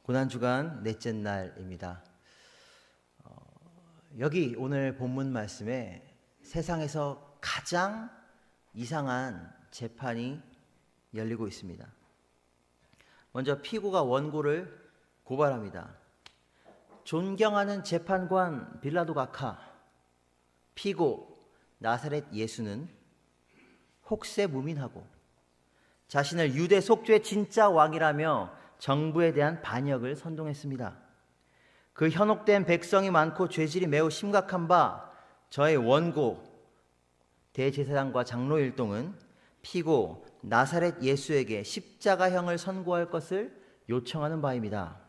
고난주간 넷째 날입니다. 여기 오늘 본문 말씀에 세상에서 가장 이상한 재판이 열리고 있습니다. 먼저 피고가 원고를 고발합니다. 존경하는 재판관 빌라도 각하, 피고 나사렛 예수는 혹세무민하고 자신을 유대 속죄의 진짜 왕이라며 정부에 대한 반역을 선동했습니다. 그 현혹된 백성이 많고 죄질이 매우 심각한 바 저의 원고 대제사장과 장로 일동은 피고 나사렛 예수에게 십자가형을 선고할 것을 요청하는 바입니다.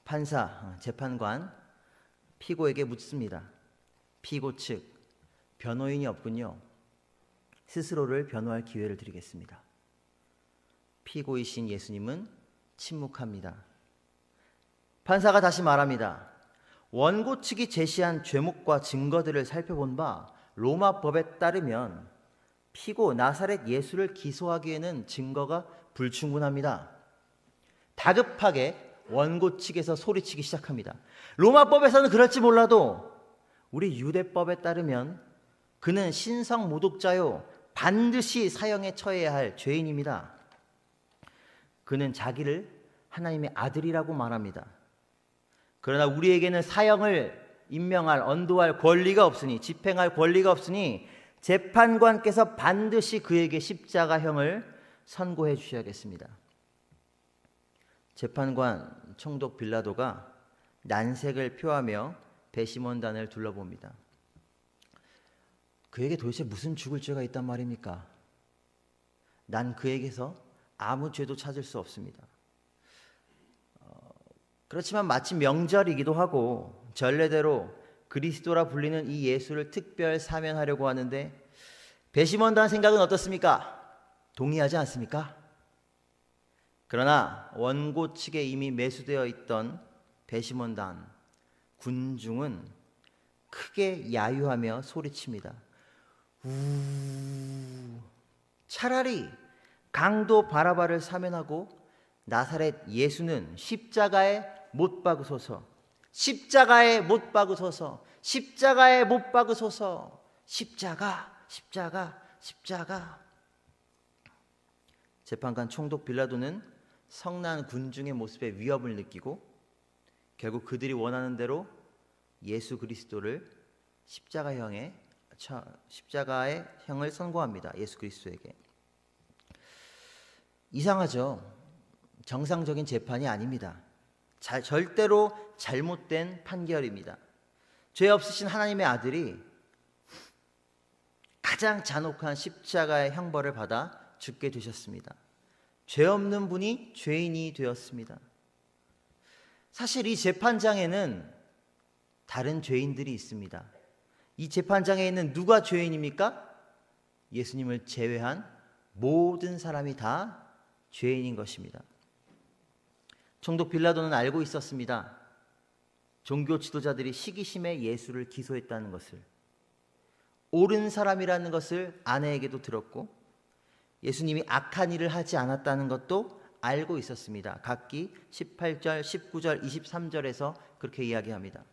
판사, 재판관 피고에게 묻습니다. 피고 측 변호인이 없군요. 스스로를 변호할 기회를 드리겠습니다. 피고이신 예수님은 침묵합니다. 판사가 다시 말합니다. 원고 측이 제시한 죄목과 증거들을 살펴본 바 로마 법에 따르면 피고 나사렛 예수를 기소하기에는 증거가 불충분합니다. 다급하게 원고 측에서 소리치기 시작합니다. 로마법에서는 그럴지 몰라도 우리 유대법에 따르면 그는 신성 모독자요 반드시 사형에 처해야 할 죄인입니다. 그는 자기를 하나님의 아들이라고 말합니다. 그러나 우리에게는 사형을 임명할, 언도할 권리가 없으니, 집행할 권리가 없으니 재판관께서 반드시 그에게 십자가형을 선고해 주셔야겠습니다. 재판관 총독 빌라도가 난색을 표하며 배심원단을 둘러봅니다. 그에게 도대체 무슨 죽을 죄가 있단 말입니까? 난 그에게서 아무 죄도 찾을 수 없습니다. 그렇지만 마침 명절이기도 하고 전례대로 그리스도라 불리는 이 예수를 특별 사면하려고 하는데 배심원단 생각은 어떻습니까? 동의하지 않습니까? 그러나 원고 측에 이미 매수되어 있던 배심원단 군중은 크게 야유하며 소리칩니다. 차라리 강도 바라바를 사면하고 나사렛 예수는 십자가에 못 박으소서, 십자가에 못 박으소서, 십자가에 못 박으소서, 십자가, 십자가, 십자가. 재판관 총독 빌라도는 성난 군중의 모습에 위협을 느끼고 결국 그들이 원하는 대로 예수 그리스도를 십자가의 형을 선고합니다. 예수 그리스도에게. 이상하죠? 정상적인 재판이 아닙니다. 절대로 잘못된 판결입니다. 죄 없으신 하나님의 아들이 가장 잔혹한 십자가의 형벌을 받아 죽게 되셨습니다. 죄 없는 분이 죄인이 되었습니다. 사실 이 재판장에는 다른 죄인들이 있습니다. 이 재판장에 있는 누가 죄인입니까? 예수님을 제외한 모든 사람이 다 죄인인 것입니다. 총독 빌라도는 알고 있었습니다. 종교 지도자들이 시기심에 예수를 기소했다는 것을, 옳은 사람이라는 것을 아내에게도 들었고 예수님이 악한 일을 하지 않았다는 것도 알고 있었습니다. 각기 18절, 19절, 23절에서 그렇게 이야기합니다.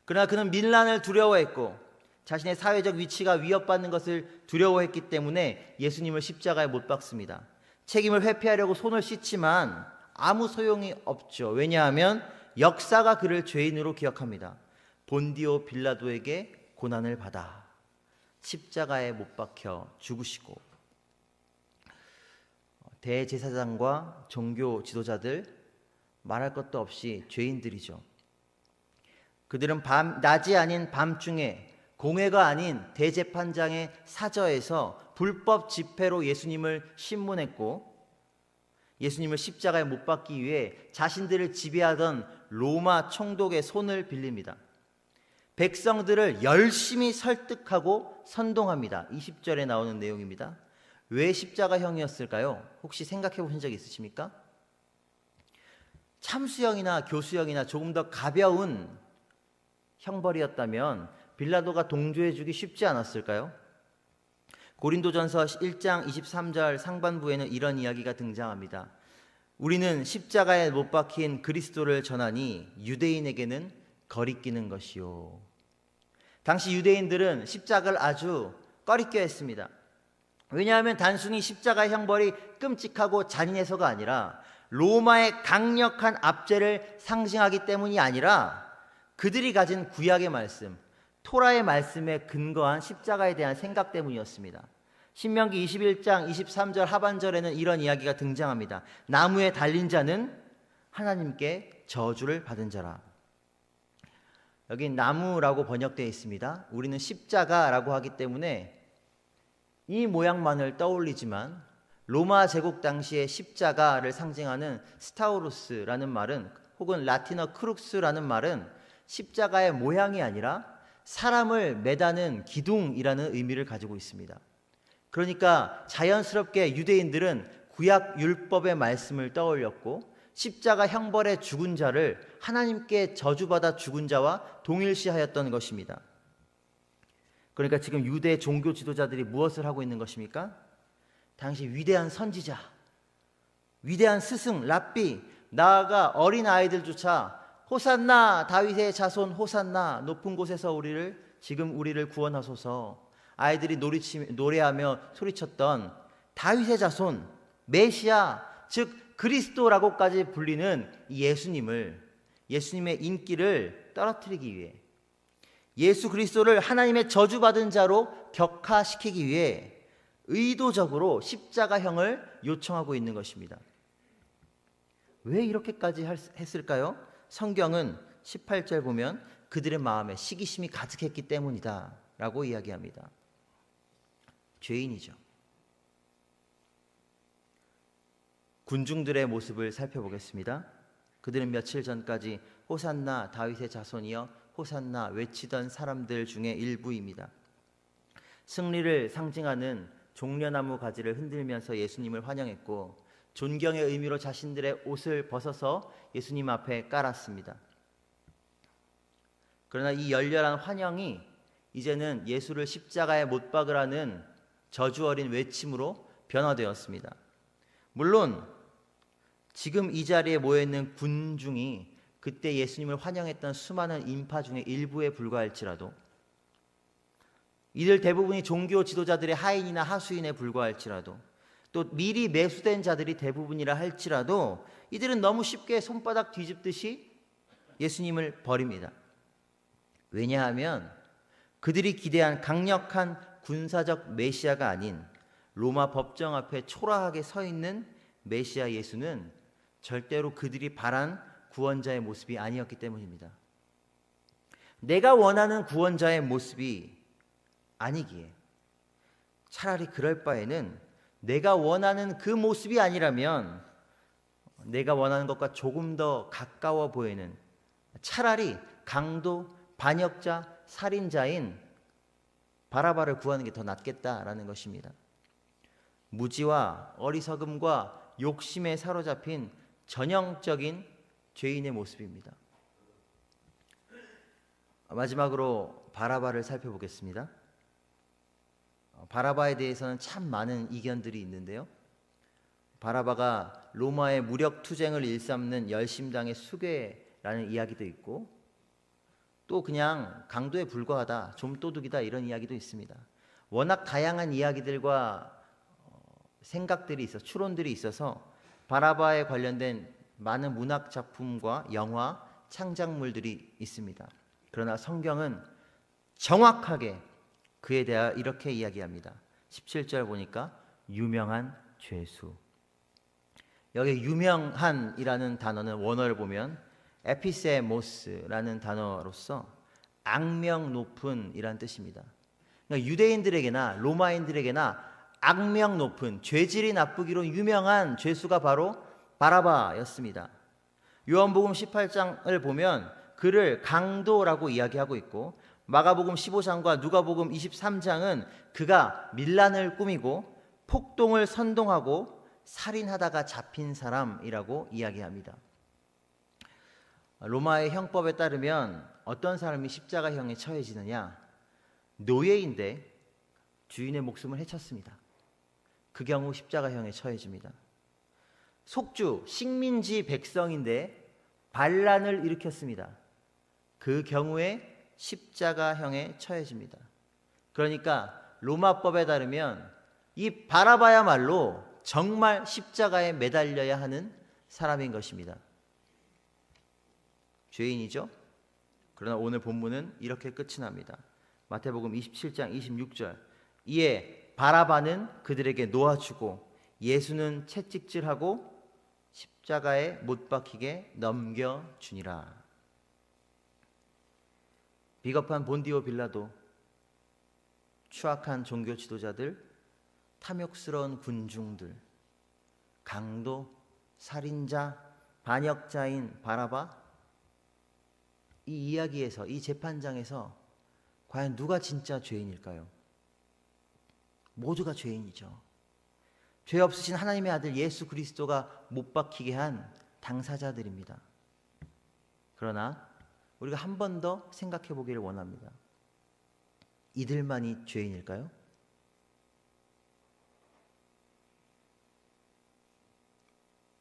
그러나 그는 밀란을 두려워했고 자신의 사회적 위치가 위협받는 것을 두려워했기 때문에 예수님을 십자가에 못 박습니다. 책임을 회피하려고 손을 씻지만 아무 소용이 없죠. 왜냐하면 역사가 그를 죄인으로 기억합니다. 본디오 빌라도에게 고난을 받아 십자가에 못 박혀 죽으시고 대제사장과 종교 지도자들 말할 것도 없이 죄인들이죠. 그들은 낮이 아닌 밤중에 공회가 아닌 대재판장의 사저에서 불법 집회로 예수님을 신문했고 예수님을 십자가에 못 박기 위해 자신들을 지배하던 로마 총독의 손을 빌립니다. 백성들을 열심히 설득하고 선동합니다. 20절에 나오는 내용입니다. 왜 십자가형이었을까요? 혹시 생각해 보신 적 있으십니까? 참수형이나 교수형이나 조금 더 가벼운 형벌이었다면 빌라도가 동조해 주기 쉽지 않았을까요? 고린도전서 1장 23절 상반부에는 이런 이야기가 등장합니다. 우리는 십자가에 못 박힌 그리스도를 전하니 유대인에게는 거리끼는 것이요. 당시 유대인들은 십자가를 아주 꺼리껴 했습니다. 왜냐하면 단순히 십자가 형벌이 끔찍하고 잔인해서가 아니라 로마의 강력한 압제를 상징하기 때문이 아니라 그들이 가진 구약의 말씀, 토라의 말씀에 근거한 십자가에 대한 생각 때문이었습니다. 신명기 21장 23절 하반절에는 이런 이야기가 등장합니다. 나무에 달린 자는 하나님께 저주를 받은 자라. 여기 나무라고 번역되어 있습니다. 우리는 십자가라고 하기 때문에 이 모양만을 떠올리지만 로마 제국 당시의 십자가를 상징하는 스타우루스라는 말은, 혹은 라틴어 크룩스라는 말은 십자가의 모양이 아니라 사람을 매다는 기둥이라는 의미를 가지고 있습니다. 그러니까 자연스럽게 유대인들은 구약 율법의 말씀을 떠올렸고 십자가 형벌에 죽은 자를 하나님께 저주받아 죽은 자와 동일시하였던 것입니다. 그러니까 지금 유대 종교 지도자들이 무엇을 하고 있는 것입니까? 당시 위대한 선지자, 위대한 스승 랍비, 나아가 어린 아이들조차 호산나 다윗의 자손 호산나, 높은 곳에서 우리를 구원하소서, 아이들이 노래하며 소리쳤던 다윗의 자손 메시아, 즉 그리스도라고까지 불리는 예수님의 인기를 떨어뜨리기 위해, 예수 그리스도를 하나님의 저주받은 자로 격화시키기 위해 의도적으로 십자가형을 요청하고 있는 것입니다. 왜 이렇게까지 했을까요? 성경은 18절 보면 그들의 마음에 시기심이 가득했기 때문이다 라고 이야기합니다. 죄인이죠. 군중들의 모습을 살펴보겠습니다. 그들은 며칠 전까지 호산나 다윗의 자손이여 호산나 외치던 사람들 중에 일부입니다. 승리를 상징하는 종려나무 가지를 흔들면서 예수님을 환영했고 존경의 의미로 자신들의 옷을 벗어서 예수님 앞에 깔았습니다. 그러나 이 열렬한 환영이 이제는 예수를 십자가에 못 박으라는 저주 어린 외침으로 변화되었습니다. 물론 지금 이 자리에 모여있는 군중이 그때 예수님을 환영했던 수많은 인파 중에 일부에 불과할지라도, 이들 대부분이 종교 지도자들의 하인이나 하수인에 불과할지라도, 또 미리 매수된 자들이 대부분이라 할지라도 이들은 너무 쉽게 손바닥 뒤집듯이 예수님을 버립니다. 왜냐하면 그들이 기대한 강력한 군사적 메시아가 아닌 로마 법정 앞에 초라하게 서 있는 메시아 예수는 절대로 그들이 바란 구원자의 모습이 아니었기 때문입니다. 내가 원하는 구원자의 모습이 아니기에 차라리 그럴 바에는 내가 원하는 그 모습이 아니라면 내가 원하는 것과 조금 더 가까워 보이는, 차라리 강도, 반역자, 살인자인 바라바를 구하는 게 더 낫겠다라는 것입니다. 무지와 어리석음과 욕심에 사로잡힌 전형적인 죄인의 모습입니다. 마지막으로 바라바를 살펴보겠습니다. 바라바에 대해서는 참 많은 이견들이 있는데요. 바라바가 로마의 무력 투쟁을 일삼는 열심당의 수괴라는 이야기도 있고, 또 그냥 강도에 불과하다, 좀도둑이다, 이런 이야기도 있습니다. 워낙 다양한 이야기들과 생각들이 있어, 추론들이 있어서 바라바에 관련된 많은 문학 작품과 영화, 창작물들이 있습니다. 그러나 성경은 정확하게 그에 대해 이렇게 이야기합니다. 17절 보니까 유명한 죄수. 여기 유명한이라는 단어는 원어를 보면 에피세모스라는 단어로서 악명 높은 이란 뜻입니다. 그러니까 유대인들에게나 로마인들에게나 악명 높은, 죄질이 나쁘기로 유명한 죄수가 바로 바라바였습니다. 요한복음 18장을 보면 그를 강도라고 이야기하고 있고, 마가복음 15장과 누가복음 23장은 그가 밀란을 꾸미고 폭동을 선동하고 살인하다가 잡힌 사람이라고 이야기합니다. 로마의 형법에 따르면 어떤 사람이 십자가형에 처해지느냐? 노예인데 주인의 목숨을 해쳤습니다. 그 경우 십자가형에 처해집니다. 속주 식민지 백성인데 반란을 일으켰습니다. 그 경우에 십자가형에 처해집니다. 그러니까 로마법에 따르면 이 바라바야말로 정말 십자가에 매달려야 하는 사람인 것입니다. 죄인이죠. 그러나 오늘 본문은 이렇게 끝이 납니다. 마태복음 27장 26절. 이에 바라바는 그들에게 놓아주고 예수는 채찍질하고 십자가에 못 박히게 넘겨주니라. 비겁한 본디오 빌라도, 추악한 종교 지도자들, 탐욕스러운 군중들, 강도, 살인자, 반역자인 바라바, 이 이야기에서, 이 재판장에서 과연 누가 진짜 죄인일까요? 모두가 죄인이죠. 죄 없으신 하나님의 아들 예수 그리스도가 못 박히게 한 당사자들입니다. 그러나 우리가 한 번 더 생각해 보기를 원합니다. 이들만이 죄인일까요?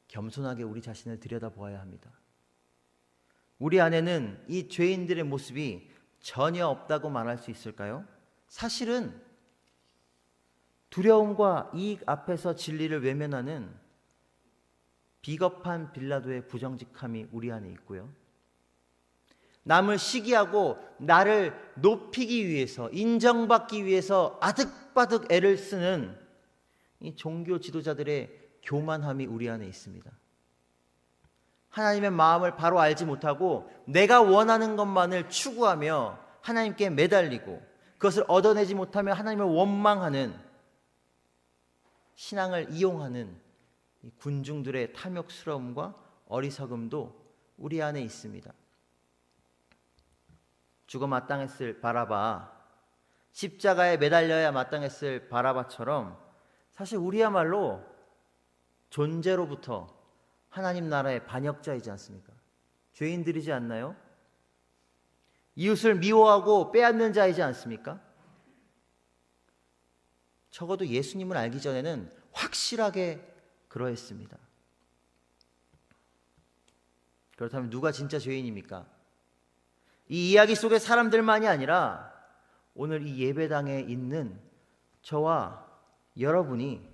겸손하게 우리 자신을 들여다보아야 합니다. 우리 안에는 이 죄인들의 모습이 전혀 없다고 말할 수 있을까요? 사실은 두려움과 이익 앞에서 진리를 외면하는 비겁한 빌라도의 부정직함이 우리 안에 있고요. 남을 시기하고 나를 높이기 위해서, 인정받기 위해서 아득바득 애를 쓰는 이 종교 지도자들의 교만함이 우리 안에 있습니다. 하나님의 마음을 바로 알지 못하고 내가 원하는 것만을 추구하며 하나님께 매달리고 그것을 얻어내지 못하며 하나님을 원망하는, 신앙을 이용하는 이 군중들의 탐욕스러움과 어리석음도 우리 안에 있습니다. 죽어 마땅했을 바라바, 십자가에 매달려야 마땅했을 바라바처럼 사실 우리야말로 존재로부터 하나님 나라의 반역자이지 않습니까? 죄인들이지 않나요? 이웃을 미워하고 빼앗는 자이지 않습니까? 적어도 예수님을 알기 전에는 확실하게 그러했습니다. 그렇다면 누가 진짜 죄인입니까? 이 이야기 속의 사람들만이 아니라 오늘 이 예배당에 있는 저와 여러분이,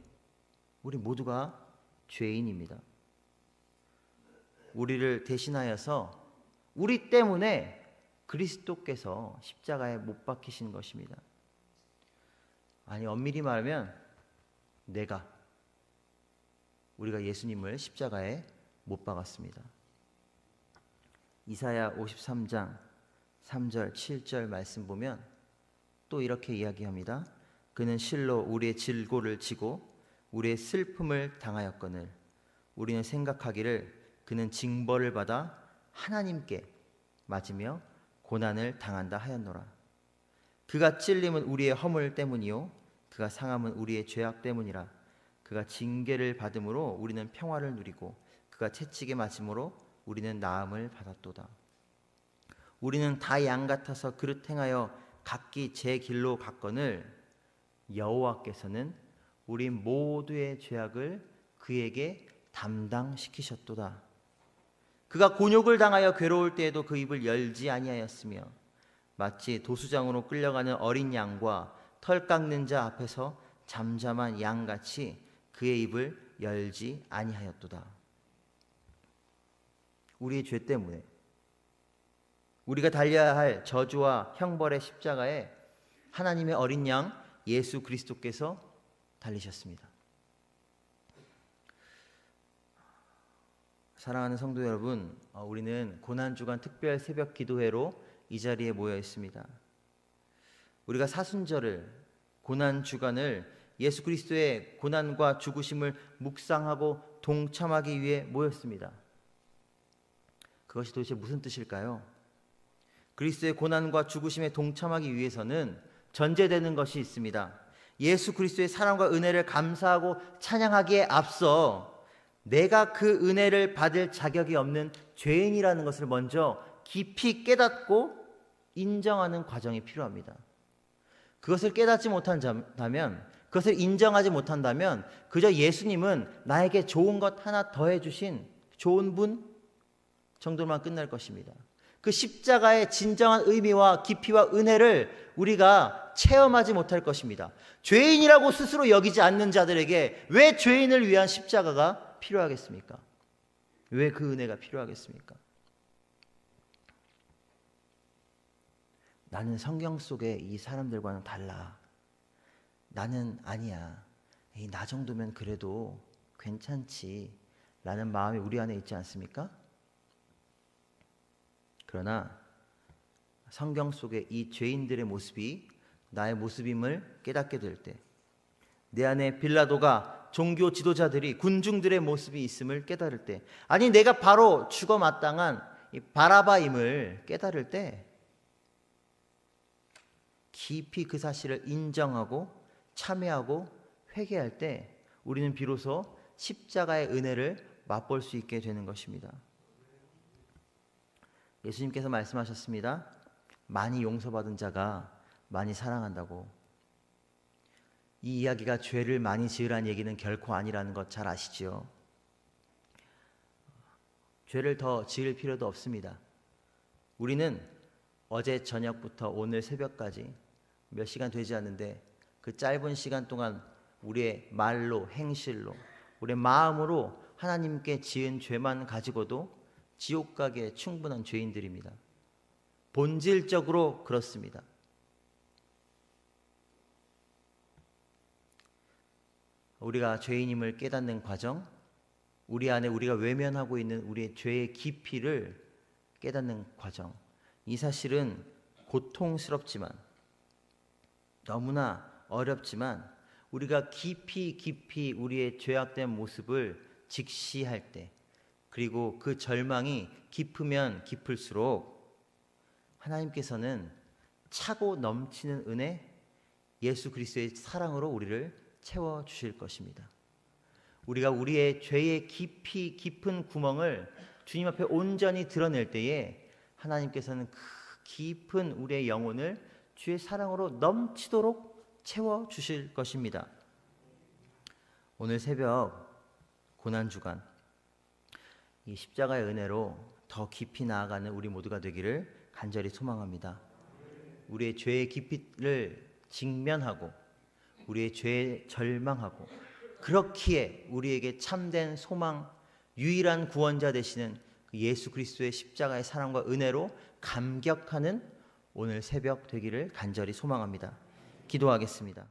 우리 모두가 죄인입니다. 우리를 대신하여서 우리 때문에 그리스도께서 십자가에 못 박히신 것입니다. 아니, 엄밀히 말하면 우리가 예수님을 십자가에 못 박았습니다. 이사야 53장 3절 7절 말씀 보면 또 이렇게 이야기합니다. 그는 실로 우리의 질고를 지고 우리의 슬픔을 당하였거늘 우리는 생각하기를 그는 징벌을 받아 하나님께 맞으며 고난을 당한다 하였노라. 그가 찔림은 우리의 허물 때문이요 그가 상함은 우리의 죄악 때문이라. 그가 징계를 받음으로 우리는 평화를 누리고 그가 채찍에 맞음으로 우리는 나음을 받았도다. 우리는 다 양 같아서 그릇 행하여 각기 제 길로 갔거늘 여호와께서는 우리 모두의 죄악을 그에게 담당시키셨도다. 그가 곤욕을 당하여 괴로울 때에도 그 입을 열지 아니하였으며 마치 도수장으로 끌려가는 어린 양과 털 깎는 자 앞에서 잠잠한 양같이 그의 입을 열지 아니하였도다. 우리의 죄 때문에 우리가 달려야 할 저주와 형벌의 십자가에 하나님의 어린 양 예수 그리스도께서 달리셨습니다. 사랑하는 성도 여러분, 우리는 고난주간 특별 새벽 기도회로 이 자리에 모여 있습니다. 우리가 사순절을, 고난주간을 예수 그리스도의 고난과 죽으심을 묵상하고 동참하기 위해 모였습니다. 그것이 도대체 무슨 뜻일까요? 그리스도의 고난과 죽으심에 동참하기 위해서는 전제되는 것이 있습니다. 예수 그리스도의 사랑과 은혜를 감사하고 찬양하기에 앞서 내가 그 은혜를 받을 자격이 없는 죄인이라는 것을 먼저 깊이 깨닫고 인정하는 과정이 필요합니다. 그것을 깨닫지 못한다면 그것을 인정하지 못한다면 그저 예수님은 나에게 좋은 것 하나 더 해주신 좋은 분 정도만 끝날 것입니다. 그 십자가의 진정한 의미와 깊이와 은혜를 우리가 체험하지 못할 것입니다. 죄인이라고 스스로 여기지 않는 자들에게 왜 죄인을 위한 십자가가 필요하겠습니까? 왜 그 은혜가 필요하겠습니까? 나는 성경 속의 이 사람들과는 달라. 나는 아니야. 나 정도면 그래도 괜찮지. 라는 마음이 우리 안에 있지 않습니까? 그러나 성경 속의 이 죄인들의 모습이 나의 모습임을 깨닫게 될 때, 내 안에 빌라도가 종교 지도자들이 군중들의 모습이 있음을 깨달을 때, 아니 내가 바로 죽어 마땅한 이 바라바임을 깨달을 때, 깊이 그 사실을 인정하고 참회하고 회개할 때 우리는 비로소 십자가의 은혜를 맛볼 수 있게 되는 것입니다. 예수님께서 말씀하셨습니다. 많이 용서받은 자가 많이 사랑한다고. 이 이야기가 죄를 많이 지으라는 얘기는 결코 아니라는 것 잘 아시죠? 죄를 더 지을 필요도 없습니다. 우리는 어제 저녁부터 오늘 새벽까지 몇 시간 되지 않는데 그 짧은 시간 동안 우리의 말로, 행실로, 우리의 마음으로 하나님께 지은 죄만 가지고도 지옥 가기에 충분한 죄인들입니다. 본질적으로 그렇습니다. 우리가 죄인임을 깨닫는 과정, 우리 안에 우리가 외면하고 있는 우리의 죄의 깊이를 깨닫는 과정, 이 사실은 고통스럽지만 너무나 어렵지만 우리가 깊이 우리의 죄악된 모습을 직시할 때, 그리고 그 절망이 깊으면 깊을수록 하나님께서는 차고 넘치는 은혜, 예수 그리스도의 사랑으로 우리를 채워주실 것입니다. 우리가 우리의 죄의 깊은 구멍을 주님 앞에 온전히 드러낼 때에 하나님께서는 그 깊은 우리의 영혼을 주의 사랑으로 넘치도록 채워주실 것입니다. 오늘 새벽 고난주간 이 십자가의 은혜로 더 깊이 나아가는 우리 모두가 되기를 간절히 소망합니다. 우리의 죄의 깊이를 직면하고 우리의 죄에 절망하고 그렇기에 우리에게 참된 소망, 유일한 구원자 되시는 예수 그리스도의 십자가의 사랑과 은혜로 감격하는 오늘 새벽 되기를 간절히 소망합니다. 기도하겠습니다.